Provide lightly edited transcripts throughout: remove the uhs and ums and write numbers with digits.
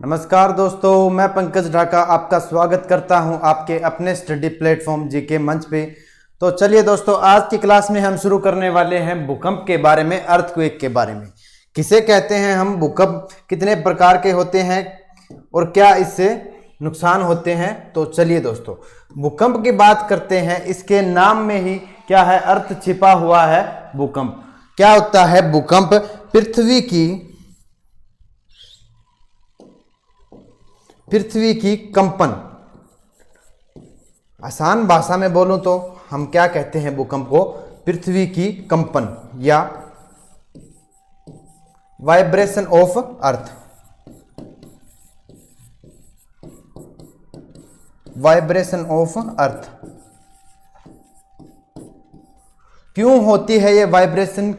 नमस्कार दोस्तों, मैं पंकज ढाका आपका स्वागत करता हूं आपके अपने स्टडी प्लेटफॉर्म जीके मंच पे। तो चलिए दोस्तों, आज की क्लास में हम शुरू करने वाले हैं भूकंप के बारे में, अर्थक्वेक के बारे में। किसे कहते हैं हम, भूकंप कितने प्रकार के होते हैं और क्या इससे नुकसान होते हैं। तो चलिए दोस्तों, भूकंप की बात करते हैं। इसके नाम में ही क्या है, अर्थ छिपा हुआ है। भूकंप क्या होता है? भूकंप पृथ्वी की कंपन। आसान भाषा में बोलूं तो हम क्या कहते हैं भूकंप को? पृथ्वी की कंपन या vibration of earth. Vibration of earth क्यों होती है ये वाइब्रेशन?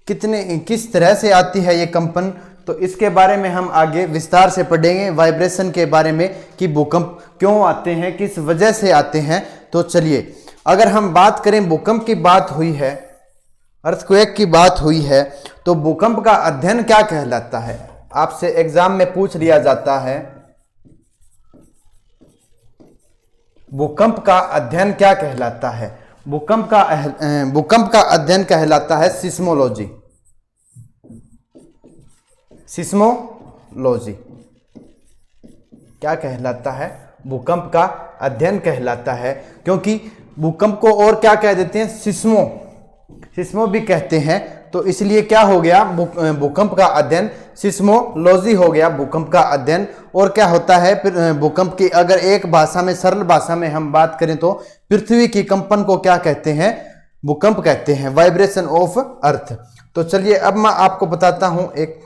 किस तरह से आती है ये कंपन? तो इसके बारे में हम आगे विस्तार से पढ़ेंगे, वाइब्रेशन के बारे में, कि भूकंप क्यों आते हैं, किस वजह से आते हैं। तो चलिए, अगर हम बात करें, भूकंप की बात हुई है, अर्थक्वेक की बात हुई है, तो भूकंप का अध्ययन क्या कहलाता है? आपसे एग्जाम में पूछ लिया जाता है, भूकंप का अध्ययन क्या कहलाता है? भूकंप का अध्ययन कहलाता है सिस्मोलॉजी। सिस्मोलॉजी क्या कहलाता है? भूकंप का अध्ययन कहलाता है, क्योंकि भूकंप को और क्या कह देते हैं? सिस्मो भी कहते हैं। तो इसलिए क्या हो गया, भूकंप का अध्ययन सिस्मोलॉजी हो गया, भूकंप का अध्ययन। और क्या होता है फिर भूकंप की, अगर एक भाषा में, सरल भाषा में हम बात करें तो पृथ्वी की कंपन को क्या कहते हैं? भूकंप कहते हैं, वाइब्रेशन ऑफ अर्थ। तो चलिए, अब मैं आपको बताता हूं एक,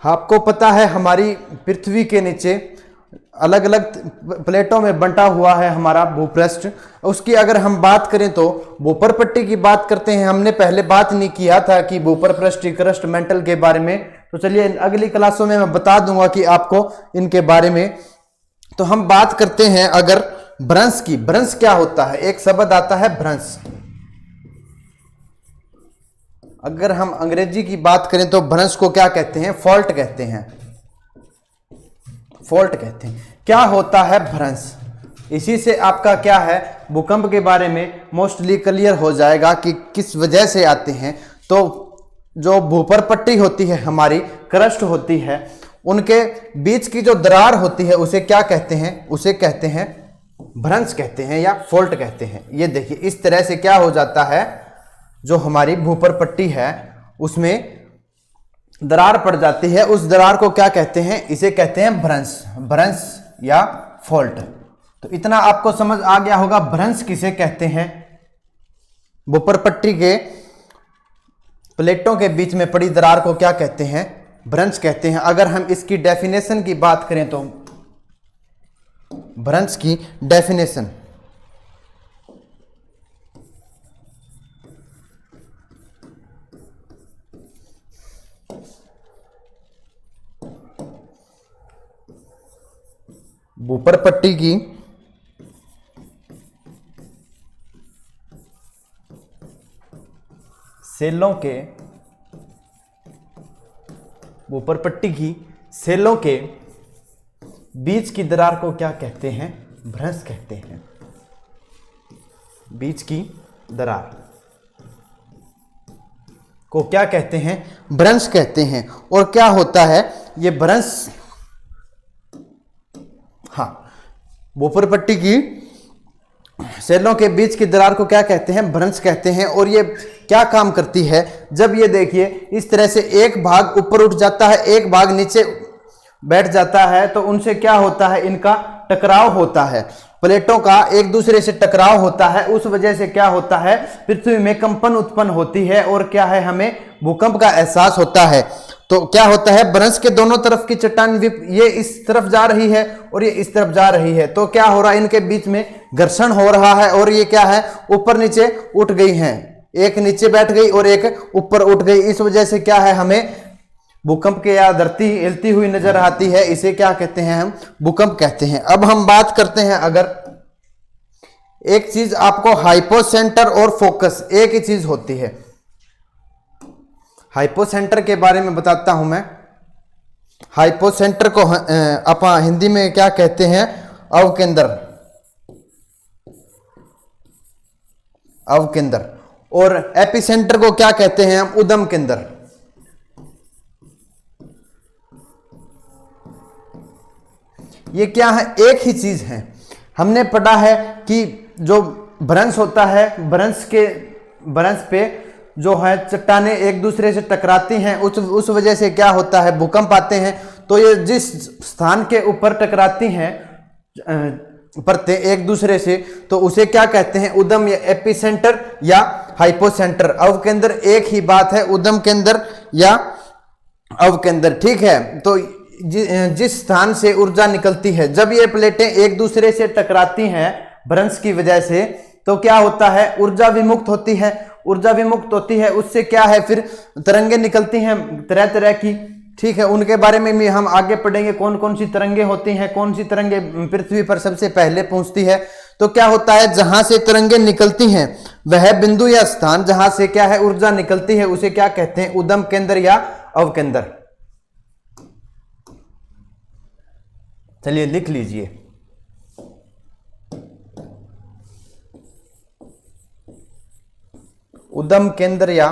आपको पता है हमारी पृथ्वी के नीचे अलग अलग प्लेटों में बंटा हुआ है हमारा भूपृष्ठ। उसकी अगर हम बात करें तो भूपर पट्टी की बात करते हैं। हमने पहले बात नहीं किया था कि भूपर पृष्ठ, क्रस्ट, मेंटल के बारे में। तो चलिए, अगली क्लासों में मैं बता दूंगा कि आपको इनके बारे में। तो हम बात करते हैं अगर भ्रंश की। भ्रंश क्या होता है? एक शब्द आता है भ्रंश। अगर हम अंग्रेजी की बात करें तो भ्रंश को क्या कहते हैं? फॉल्ट कहते हैं। फॉल्ट कहते हैं। क्या होता है भ्रंश? इसी से आपका क्या है, भूकंप के बारे में मोस्टली क्लियर हो जाएगा कि किस वजह से आते हैं। तो जो भूपर पट्टी होती है हमारी, क्रस्ट होती है, उनके बीच की जो दरार होती है उसे क्या कहते हैं? उसे कहते हैं भ्रंश कहते हैं या फॉल्ट कहते हैं। ये देखिए, इस तरह से क्या हो जाता है, जो हमारी भूपर पट्टी है उसमें दरार पड़ जाती है। उस दरार को क्या कहते हैं? इसे कहते हैं भ्रंश या फॉल्ट। तो इतना आपको समझ आ गया होगा, भ्रंश किसे कहते हैं? भूपर पट्टी के प्लेटों के बीच में पड़ी दरार को क्या कहते हैं? भ्रंश कहते हैं। अगर हम इसकी डेफिनेशन की बात करें तो भ्रंश की डेफिनेशन, भूपर पट्टी की सेलों के, भूपर पट्टी की सेलों के बीच की दरार को क्या कहते हैं? भ्रंश कहते हैं। बीच की दरार को क्या कहते हैं? भ्रंश कहते हैं। और क्या होता है ये भ्रंश? भूपर पट्टी की सेलों के बीच की दरार को क्या कहते हैं? भ्रंश कहते हैं। और ये क्या काम करती है? जब ये देखिए इस तरह से एक भाग ऊपर उठ जाता है, एक भाग नीचे बैठ जाता है, तो उनसे क्या होता है? इनका टकराव होता है, प्लेटों का एक दूसरे से टकराव होता है। उस वजह से क्या होता है? पृथ्वी में कंपन उत्पन्न होती है और क्या है, हमें भूकंप का एहसास होता है। तो क्या होता है, भ्रंश के दोनों तरफ की चट्टान, ये इस तरफ जा रही है और ये इस तरफ जा रही है, तो क्या हो रहा है, इनके बीच में घर्षण हो रहा है और ये क्या है, ऊपर नीचे उठ गई हैं, एक नीचे बैठ गई और एक ऊपर उठ गई। इस वजह से क्या है, हमें भूकंप के या धरती हिलती हुई नजर आती है, इसे क्या कहते हैं, हम भूकंप कहते हैं। अब हम बात करते हैं, अगर एक चीज आपको हाइपोसेंटर और फोकस एक ही चीज होती है। हाइपोसेंटर के बारे में बताता हूं मैं। हाइपोसेंटर को अपन हिंदी में क्या कहते हैं? अवकेंद्र। अवकेंद्र। और एपिसेंटर को क्या कहते हैं हम? उद्गम केंद्र। ये क्या है? एक ही चीज है। हमने पढ़ा है कि जो भ्रंश होता है, भ्रंश पे जो है चट्टानें एक दूसरे से टकराती हैं, उस वजह से क्या होता है? भूकंप आते हैं। तो ये जिस स्थान के ऊपर टकराती हैं परतें एक दूसरे से, तो उसे क्या कहते हैं? उद्गम या एपिसेंटर या हाइपोसेंटर। अवकेंद्र एक ही बात है, उद्गम केंद्र या अवकेंद्र। ठीक है। तो जिस स्थान से ऊर्जा निकलती है, जब ये प्लेटें एक दूसरे से टकराती हैं भ्रंश की वजह से, तो क्या होता है? ऊर्जा विमुक्त होती है। ऊर्जा विमुक्त होती है, उससे क्या है? फिर तरंगे निकलती हैं तरह तरह की। ठीक है, उनके बारे में भी हम आगे पढ़ेंगे, कौन कौन सी तरंगे होती हैं, कौन सी तरंगे पृथ्वी पर सबसे पहले पहुंचती है। तो क्या होता है? जहां से तरंगे निकलती हैं वह बिंदु या स्थान जहां से क्या है? ऊर्जा निकलती है, उसे क्या कहते हैं? उद्गम केंद्र या अवकेंद्र। चलिए लिख लीजिए। उद्गम केंद्र या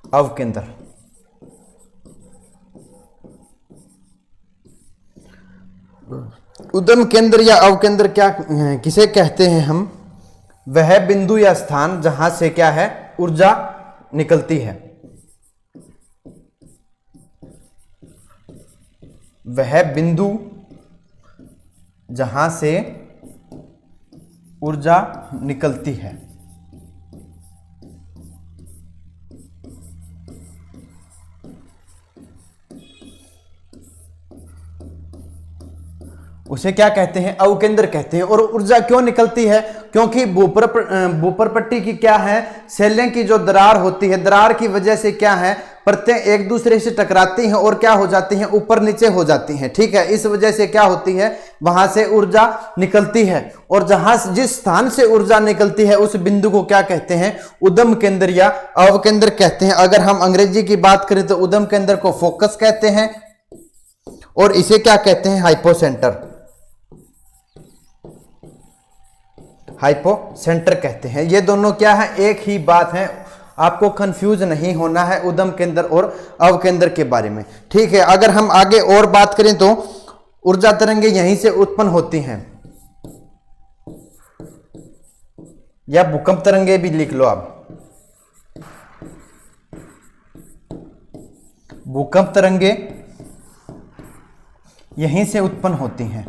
अवकेंद्र। उद्गम केंद्र या अवकेंद्र क्या किसे कहते हैं हम? वह बिंदु या स्थान जहां से क्या है? ऊर्जा निकलती है। वह बिंदु जहां से ऊर्जा निकलती है। उसे क्या कहते हैं? अवकेंद्र कहते हैं। और ऊर्जा क्यों निकलती है? क्योंकि भूपर पट्टी की क्या है? शैलें की जो दरार होती है, दरार की वजह से क्या है? परतें एक दूसरे से टकराती हैं और क्या हो जाती हैं? ऊपर नीचे हो जाती हैं। ठीक है, इस वजह से क्या होती है? वहां से ऊर्जा निकलती है। और जिस स्थान से ऊर्जा निकलती है उस बिंदु को क्या कहते हैं? उद्गम केंद्र या अवकेंद्र कहते हैं। अगर हम अंग्रेजी की बात करें तो उद्गम केंद्र को फोकस कहते हैं और इसे क्या कहते हैं? हाइपोसेंटर। हाइपोसेंटर कहते हैं। ये दोनों क्या है? एक ही बात है। आपको कंफ्यूज नहीं होना है उद्गम केंद्र और अवकेंद्र के बारे में। ठीक है, अगर हम आगे और बात करें तो ऊर्जा तरंगे यहीं से उत्पन्न होती हैं, या भूकंप तरंगे भी लिख लो आप। भूकंप तरंगे यहीं से उत्पन्न होती हैं।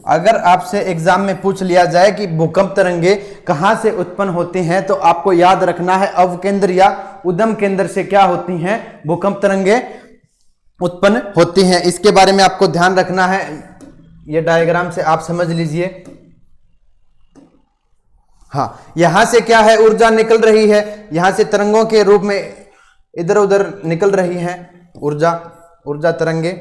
अगर आपसे एग्जाम में पूछ लिया जाए कि भूकंप तरंगे कहां से उत्पन्न होती हैं, तो आपको याद रखना है अवकेंद्र या उद्गम केंद्र से क्या होती हैं? भूकंप तरंगे उत्पन्न होती हैं। इसके बारे में आपको ध्यान रखना है। ये डायग्राम से आप समझ लीजिए। हाँ, यहां से क्या है? ऊर्जा निकल रही है, यहां से तरंगों के रूप में इधर उधर निकल रही है ऊर्जा तरंगे।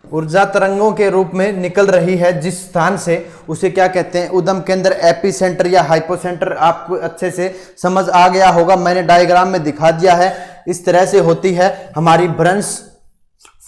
ऊर्जा तरंगों के रूप में निकल रही है जिस स्थान से, उसे क्या कहते हैं? उद्गम केंद्र, एपिसेंटर या हाइपोसेंटर। आपको अच्छे से समझ आ गया होगा, मैंने डायग्राम में दिखा दिया है। इस तरह से होती है हमारी भ्रंश।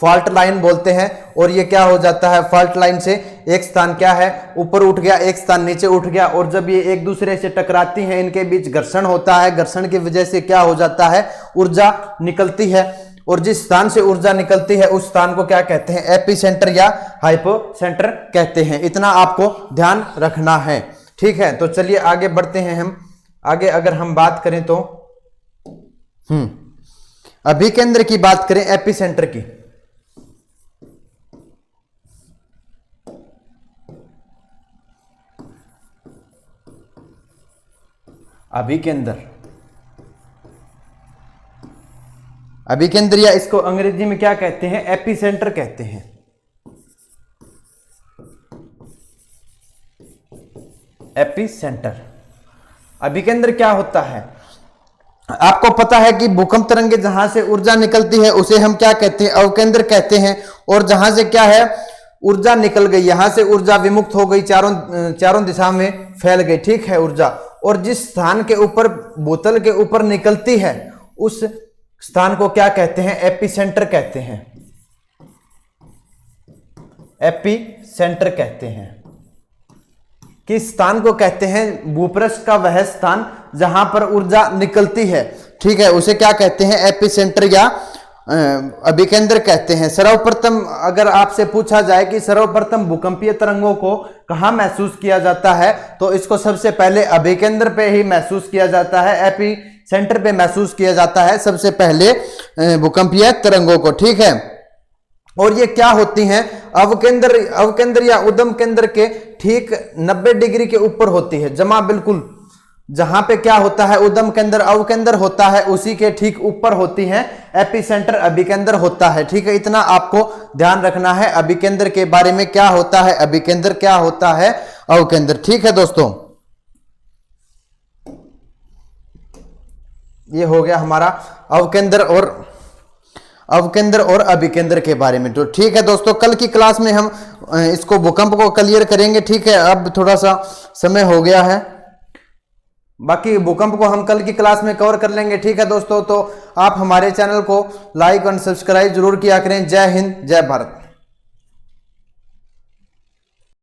फॉल्ट लाइन बोलते हैं। और ये क्या हो जाता है? फॉल्ट लाइन से एक स्थान क्या है? ऊपर उठ गया, एक स्थान नीचे उठ गया। और जब ये एक दूसरे से टकराती हैं, इनके बीच घर्षण होता है। घर्षण की वजह से क्या हो जाता है? ऊर्जा निकलती है। और जिस स्थान से ऊर्जा निकलती है उस स्थान को क्या कहते हैं? एपिसेंटर या हाइपोसेंटर कहते हैं। इतना आपको ध्यान रखना है। ठीक है, तो चलिए आगे बढ़ते हैं हम। आगे अगर हम बात करें तो अभिकेंद्र की बात करें, एपिसेंटर की। अभिकेंद्र या इसको अंग्रेजी में क्या कहते हैं? एपिसेंटर कहते हैं। एपिसेंटर। अभिकेंद्र क्या होता है? आपको पता है कि भूकंप तरंगे जहां से ऊर्जा निकलती है उसे हम क्या कहते हैं, अवकेंद्र कहते हैं। और जहां से क्या है, ऊर्जा निकल गई, यहां से ऊर्जा विमुक्त हो गई, चारों दिशा में फैल गई, ठीक है ऊर्जा। और जिस स्थान के ऊपर, भूतल के ऊपर निकलती है उस स्थान को क्या कहते हैं, एपिसेंटर कहते हैं, एपिसेंटर कहते हैं। किस स्थान को कहते हैं, भूपृष्ठ का वह स्थान जहां पर ऊर्जा निकलती है, ठीक है, उसे क्या कहते हैं, एपिसेंटर या अभिकेंद्र कहते हैं। सर्वप्रथम अगर आपसे पूछा जाए कि सर्वप्रथम भूकंपीय तरंगों को कहां महसूस किया जाता है, तो इसको सबसे पहले अभिकेंद्र पे ही महसूस किया जाता है, एपिसेंटर पे महसूस किया जाता है सबसे पहले भूकंपीय तरंगों को, ठीक है। और ये क्या होती हैं, अवकेंद्र या उद्गम केंद्र के ठीक 90 डिग्री के ऊपर होती है, जमा बिल्कुल जहां पे क्या होता है, उद्गम केंद्र अवकेंद्र होता है उसी के ठीक ऊपर होती है एपिसेंटर अभिकेंद्र होता है, ठीक है। इतना आपको ध्यान रखना है अभिकेंद्र के बारे में, क्या होता है अभिकेंद्र, क्या होता है अवकेंद्र, ठीक है दोस्तों। ये हो गया हमारा अवकेंद्र और अभिकेंद्र के बारे में। तो ठीक है दोस्तों, कल की क्लास में हम इसको भूकंप को क्लियर करेंगे, ठीक है। अब थोड़ा सा समय हो गया है, बाकी भूकंप को हम कल की क्लास में कवर कर लेंगे, ठीक है दोस्तों। तो आप हमारे चैनल को लाइक और सब्सक्राइब जरूर किया करें। जय हिंद, जय भारत।